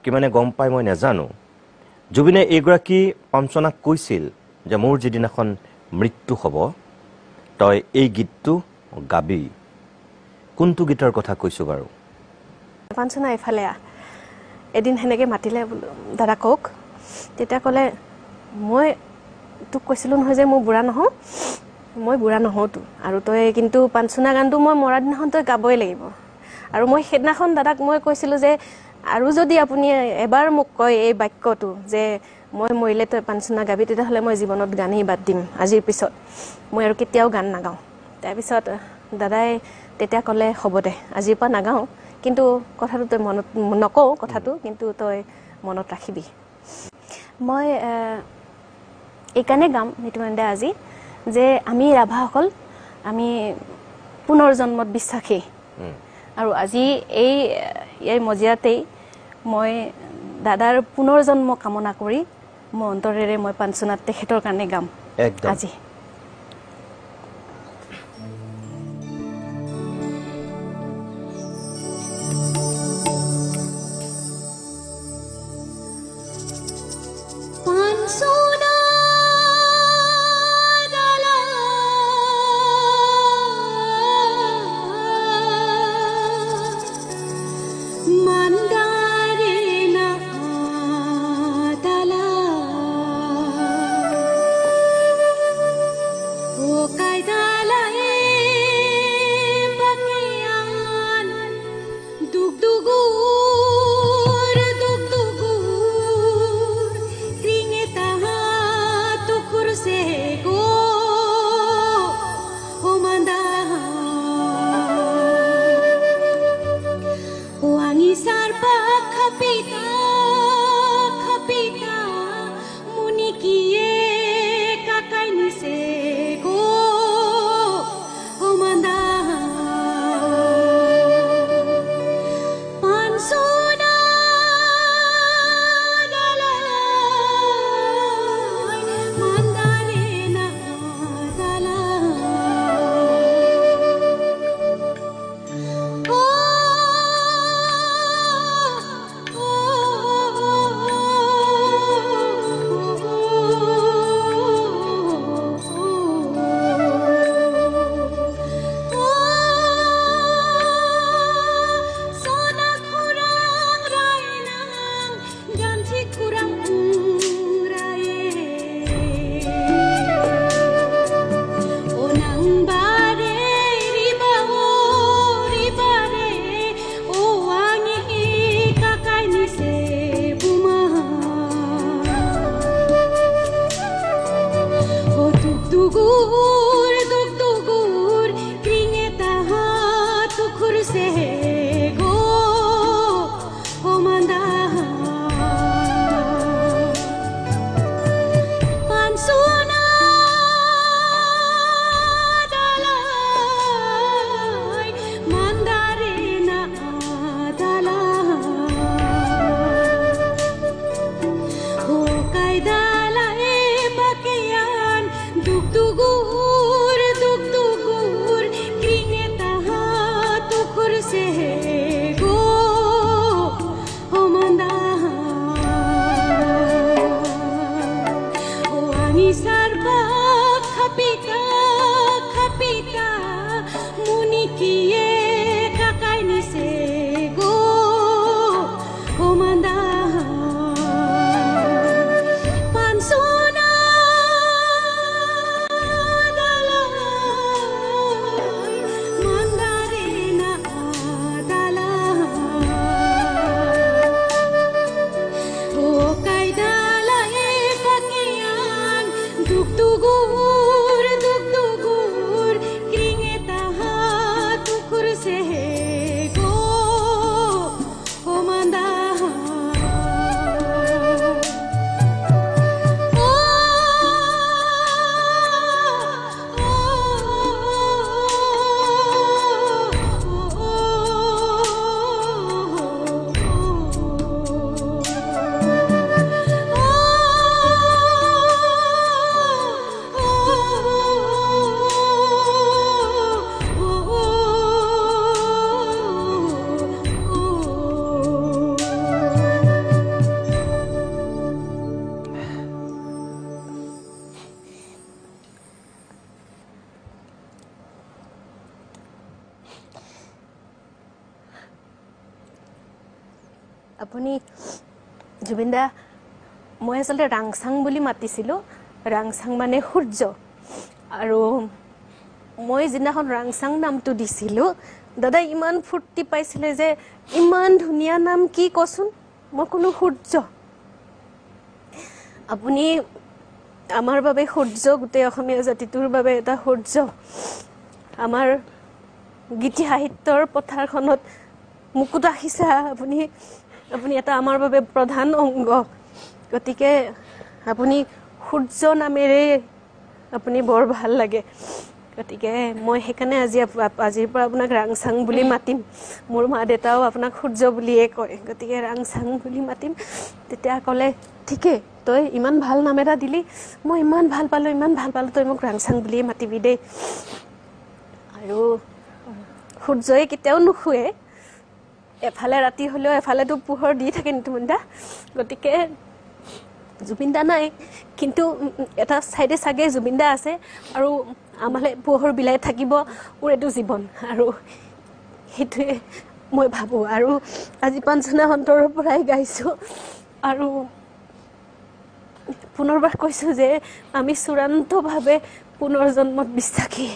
কিমানে গম পাই মই নাজানো জুবিনে এইগৰাকী পাঞ্চনাক কৈছিল যে মোৰ যিদিনাখন মৃত্যু হ'ব তই এই গীতটো গাবি কোনটো গীতৰ কথা কৈছো বাৰু পাঞ্চনা এফালে এদিন হেনেকে মাতিলে দাদা কক তেতিয়া ক'লে মই তোক কৈছিলো নহয় যে মই বুঢ়া নহওঁ মই বুঢ়া নহওঁতো আৰু তই কিন্তু পাঞ্চনা গানটো মই মৰা দিনাখন তই গাবই লাগিব আৰু মই সেইদিনাখন দাদাক মই কৈছিলো যে আৰু যদি আপুনি এবাৰ মোক কয় এই বাক্যটো যে মই মৰিলে তই পাঞ্চনা গাবি তেতিয়াহ'লে মই জীৱনত গানেই বাদ দিম আজিৰ পিছত মই আৰু কেতিয়াও গান নাগাওঁ তাৰপিছত দাদাই তেতিয়া ক'লে হ'ব দে আজিৰ পৰা নাগাওঁ কিন্তু কথাটো তই মনত নকওঁ কথাটো কিন্তু তই মনত ৰাখিবি মই এইকাৰণে গাম নিতুমানদা আজি যে আমি ৰাভাসকল আমি পুনৰ জন্মত বিশ্বাসী আৰু আজি এই মজিয়াতেই মই দাদাৰ পুনৰ জন্ম কামনা কৰি মই অন্তৰেৰে মই পাঞ্চনাত তেখেতৰ কাৰণে গাম আজি আপুনি জুবিন দা মই আচলতে ৰাংচাং বুলি মাতিছিলোঁ ৰাংচাং মানে সূৰ্য আৰু মই যিদিনাখন ৰাংচাং নামটো দিছিলোঁ দাদা ইমান ফূৰ্তি পাইছিলে যে ইমান ধুনীয়া নাম কি কচোন মই কোনো সূৰ্য আপুনি আমাৰ বাবে সূৰ্য গোটেই অসমীয়া জাতিটোৰ বাবে এটা সূৰ্য আমাৰ গীতি সাহিত্যৰ পথাৰখনত মুকুট ৰাখিছা আপুনি এটা আমাৰ বাবে প্ৰধান অংগ গতিকে আপুনি সূৰ্য নামেৰে আপুনি বৰ ভাল লাগে গতিকে মই সেইকাৰণে আজিৰ পৰা আপোনাক ৰাংচাং বুলি মাতিম মোৰ মা দেউতাও আপোনাক সূৰ্য বুলিয়ে কয় গতিকে ৰাংচাং বুলি মাতিম তেতিয়া ক'লে ঠিকেই তই ইমান ভাল নাম এটা দিলি মই ইমান ভাল পালোঁ তই মোক ৰাংচাং বুলিয়ে মাতিবি দেই আৰু সূৰ্যই কেতিয়াও নুশুৱে এফালে ৰাতি হ'লেও এফালেতো পোহৰ দি থাকে নিতুমন দা গতিকে জুবিন দা নাই কিন্তু এটা চাইডে চাগে জুবিন দা আছে আৰু আমালে পোহৰ বিলাই থাকিব মোৰ এইটো জীৱন আৰু সেইটোৱে মই ভাবোঁ আৰু আজি পাঞ্চনা অন্তৰৰ পৰাই গাইছোঁ আৰু পুনৰবাৰ কৈছোঁ যে আমি চূড়ান্তভাৱে পুনৰ জন্মত বিশ্বাসী